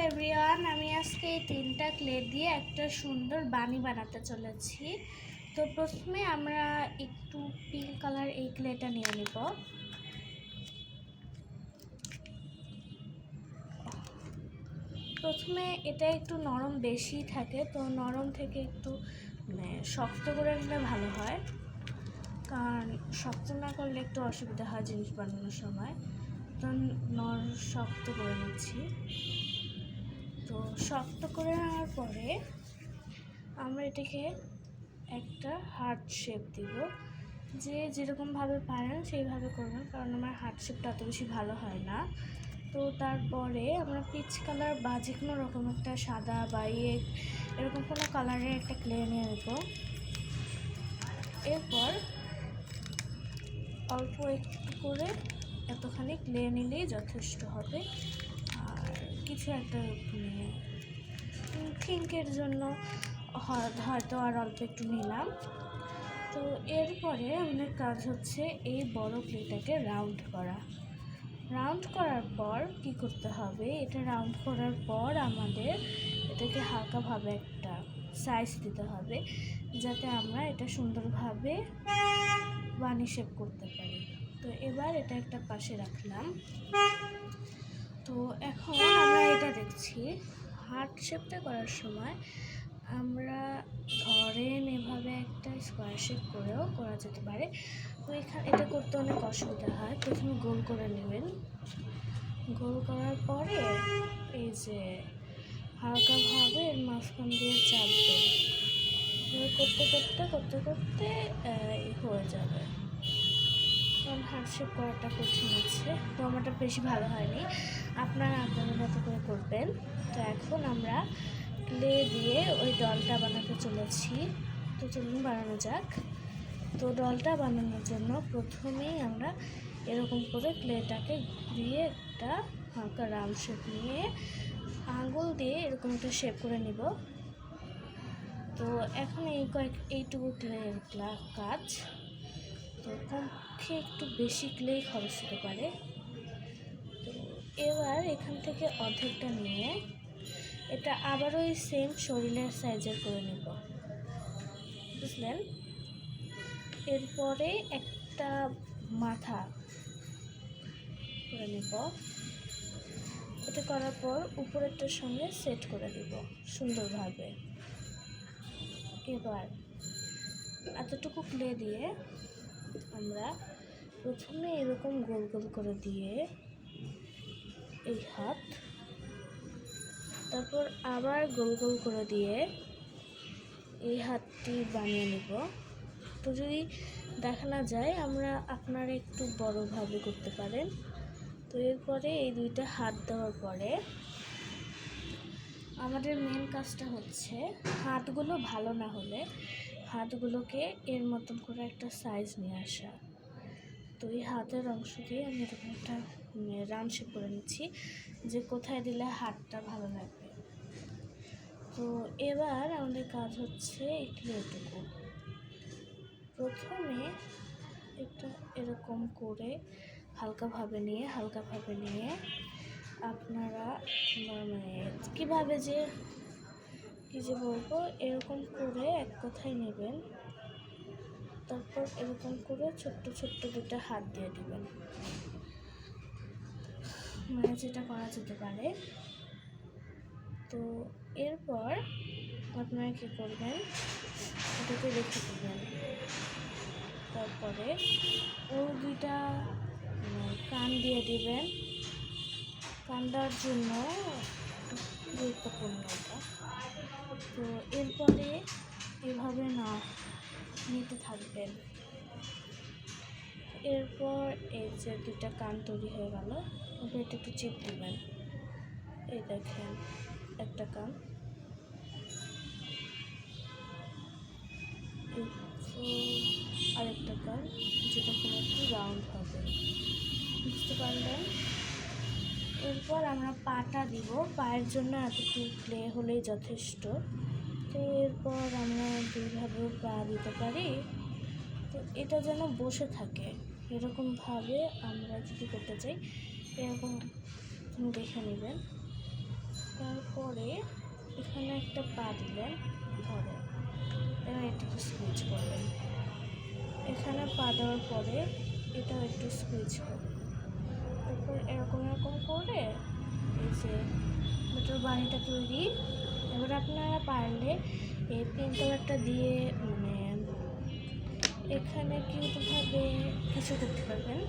Everyone, আমি আজকে এই 3টা ক্লে দিয়ে একটা সুন্দর বানি বানাতে চলেছি। তো প্রথমে আমরা একটু পিঙ্ক কালার এই ক্লেটা নিয়ে নিব। প্রথমে এটা একটু নরম বেশি থাকে, তো নরম থেকে একটু শক্ত করে নিলে ভালো হয়, কারণ শক্ত না করলে একটু অসুবিধা হয় জিনিস বানানোর সময়। তো শক্ত করে নিচ্ছি। তো শক্ত করে নেওয়ার পরে আমরা এটাকে একটা হার্ট শেপ দিব। যে যেরকমভাবে পারেন সেইভাবে করবেন, কারণ আমার হার্ট শেপটা অত বেশি ভালো হয় না। তো তারপরে আমরা পিচ কালার বা যে কোনো রকম একটা সাদা বা এরকম কোনো কালারের একটা ক্লে নিয়ে নেব। এরপর অল্প একটু করে এতখানি ক্লে নিলেই যথেষ্ট হবে। আর কিছু একটা পিঙ্কের জন্য হয়তো আর অল্প একটু নিলাম। তো এরপরে আমাদের কাজ হচ্ছে এই বড় ক্লেটাকে রাউন্ড করার পর কি করতে হবে, এটা রাউন্ড করার পর আমাদের এটাকে হালকাভাবে একটা সাইজ দিতে হবে, যাতে আমরা এটা সুন্দরভাবে বানি শেপ করতে পারি। তো এবার এটা একটা পাশে রাখলাম। তো এখন আমরা এটা দেখছি হার্ট শেপটা করার সময় আমরা ধরেন এভাবে একটা স্কোয়ার শেপ করেও করা যেতে পারে। তো এটা করতে অনেক অসুবিধা হয়। প্রথমে গোল করে নেবেন। গোল করার পরে এই যে হালকাভাবে এর মাঝখান দিয়ে চাপবেন। করতে করতে হয়ে যাবে। কারণ হার্ট শেপ করাটা কঠিন আছে, তো আমারটা বেশি ভালো হয়নি। আপনারা আপনাদের মতো করে করবেন। তো এখন আমরা ক্লে দিয়ে ওই ডলটা বানাতে চলেছি। তো চলুন বানানো যাক। তো ডলটা বানানোর জন্য প্রথমেই আমরা এরকম করে ক্লেটাকে দিয়ে একটা হালকা রাউন্ড শেপ নিয়ে আঙুল দিয়ে এরকম একটা শেপ করে নিব। তো এখন এইটুকু ক্লের কাজ। তো কমপক্ষে একটু বেশি ক্লেই খরচ হতে পারে। তো এবার এখান থেকে অর্ধেকটা নিয়ে এটা আবারও ওই সেম শরীরের সাইজের করে নেব, বুঝলেন? এরপরে একটা মাথা করে নেব। এটা করার পর উপরেরটার সঙ্গে সেট করে দিব সুন্দরভাবে। এবার এতটুকু ক্লে দিয়ে আমরা প্রথমে এরকম গোল গোল করে দিয়ে এই হাত, তারপর আবার গোল গোল করে দিয়ে এই হাতটি বানিয়ে নেব। তো যদি দেখা না যায় আপনারা একটু বড়োভাবে করতে পারেন। তো এরপরে এই দুইটা হাত দেওয়ার পরে আমাদের মেন কাজটা হচ্ছে হাতগুলো ভালো না হলে হাতগুলোকে এর মতন করে একটা সাইজ নিয়ে আসা। তো এই হাতের অংশ দিয়ে আমি এরকম একটা রাউন্ড শেপ করে নিচ্ছি, যে কোথায় দিলে হাতটা ভালো লাগবে। তো এবার আমাদের কাজ হচ্ছে একটু এটুকু প্রথমে একটা এরকম করে হালকাভাবে নিয়ে আপনারা কীভাবে কি যে বলবো, এরকম করে এক কথায় নেবেন। তারপর এরকম করে ছোট্ট ছোট্ট দুটো হাত দিয়ে দিবেন, যেটা করা যেতে পারে। তো এরপর আপনারা কী করবেন, এটাকে রেখে দেবেন। তারপরে ওই দুইটা কান দিয়ে দিবেন। কান দেওয়ার জন্য গুরুত্বপূর্ণ এটা। তো এরপরে এভাবে নিতে থাকবেন। এরপর এই যে দুটা কান তৈরি হয়ে গেল, ওটা একটু চিপ দিবেন। এই দেখেন একটা কান। আরেকটা কান, যেটা কোনো একটু রাউন্ড হবে, বুঝতে পারলেন? এরপর আমরা পাটা দিব। পায়ের জন্য এতটুকু ক্লে হলেই যথেষ্ট। তো এরপর আমরা দুইভাবেও পা দিতে পারি। তো এটা যেন বসে থাকে এরকমভাবে আমরা যদি করতে চাই, এরকম দেখে নেবেন। তারপরে এখানে একটা পা দিলেন, ধরে এবার এটাকে স্কুইচ করবেন। এখানে পা দেওয়ার পরে এটাও একটু স্কুইচ করবেন। তারপর এরকম করে এই যে বাটার বানিটা তৈরি। এবার আপনারা পারলে এই পিঙ্ক কালারটা দিয়ে মানে এখানে কিউটভাবে কিছু করতে পারবেন।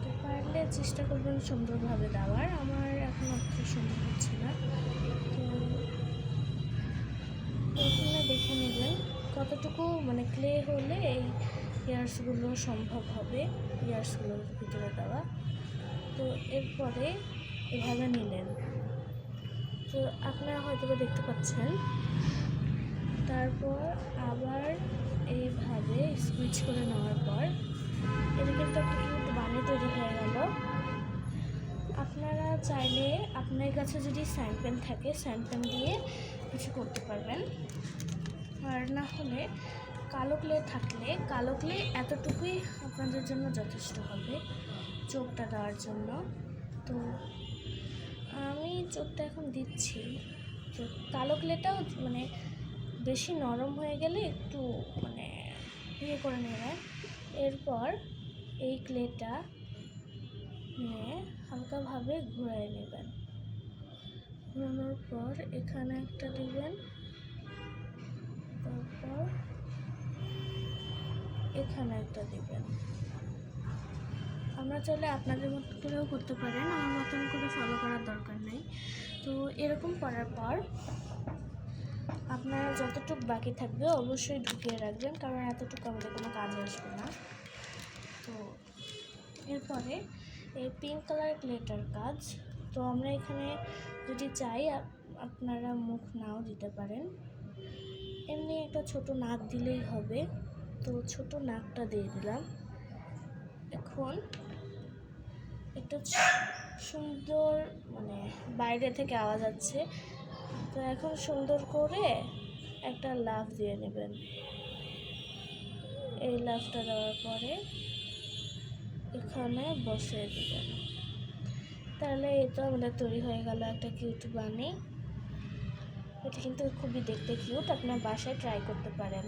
তো পারলে চেষ্টা করবেন সুন্দরভাবে দেওয়ার। আমার এখন অত সুন্দর হচ্ছে না, তো প্রথমে দেখে নেবেন কতটুকু মানে ক্লে হলে এই ইয়ার্সগুলো সম্ভব হবে ইয়ার্সগুলোর ভিতরে দেওয়া। তো এরপরে এভাবে নিলেন, তো আপনারা হয়তো দেখতে পাচ্ছেন। তারপর আবার এইভাবে সুইচ করে নেওয়ার পর এটা কিন্তু একটা কিউট বানি তৈরি হয়ে গেল। আপনারা চাইলে আপনার কাছে যদি স্যান্ড পেন থাকে স্যান্ড পেন দিয়ে কিছু করতে পারবেন, আর না হলে কালো ক্লে থাকলে কালো ক্লে এতটুকুই আপনাদের জন্য যথেষ্ট হবে চোখটা দেওয়ার জন্য। তো আমি চোখটা এখন দিচ্ছি। তো কালো ক্লেটাও মানে বেশি নরম হয়ে গেলে একটু মানে ইয়ে করে নেবেন। এরপর এই ক্লেটা নিয়ে হালকাভাবে ঘুরিয়ে নেবেন। ঘোরানোর পর এখানে একটা দিবেন, তারপর এখানে একটা দিবেন। আমরা চাইলে আপনাদের মতো করেও করতে পারেন, আমার মতন করে ফলো করার দরকার নেই। তো এরকম করার পর আপনারা যতটুকু বাকি থাকবে অবশ্যই ঢুকিয়ে রাখবেন, কারণ এতটুকু আমাদের কোনো কাজে আসবে না। তো এরপরে এই পিঙ্ক কালার ক্লেটার কাজ। তো আমরা এখানে যদি চাই আপনারা মুখ নাও দিতে পারেন, এমনি একটা ছোট নাক দিলেই হবে। তো ছোট নাকটা দিয়ে দিলাম। এখন একটা সুন্দর মানে বাইরে থেকে আওয়াজ আসছে, তো এখন সুন্দর করে একটা লাফ দিয়ে নেবেন। এই লাফটা দেওয়ার পরে এখানে বসিয়ে দেবেন। তাহলে এই তো আমাদের তৈরি হয়ে গেল একটা কিউট বানি। এটা কিন্তু খুবই দেখতে কিউট, আপনার বাসায় ট্রাই করতে পারেন।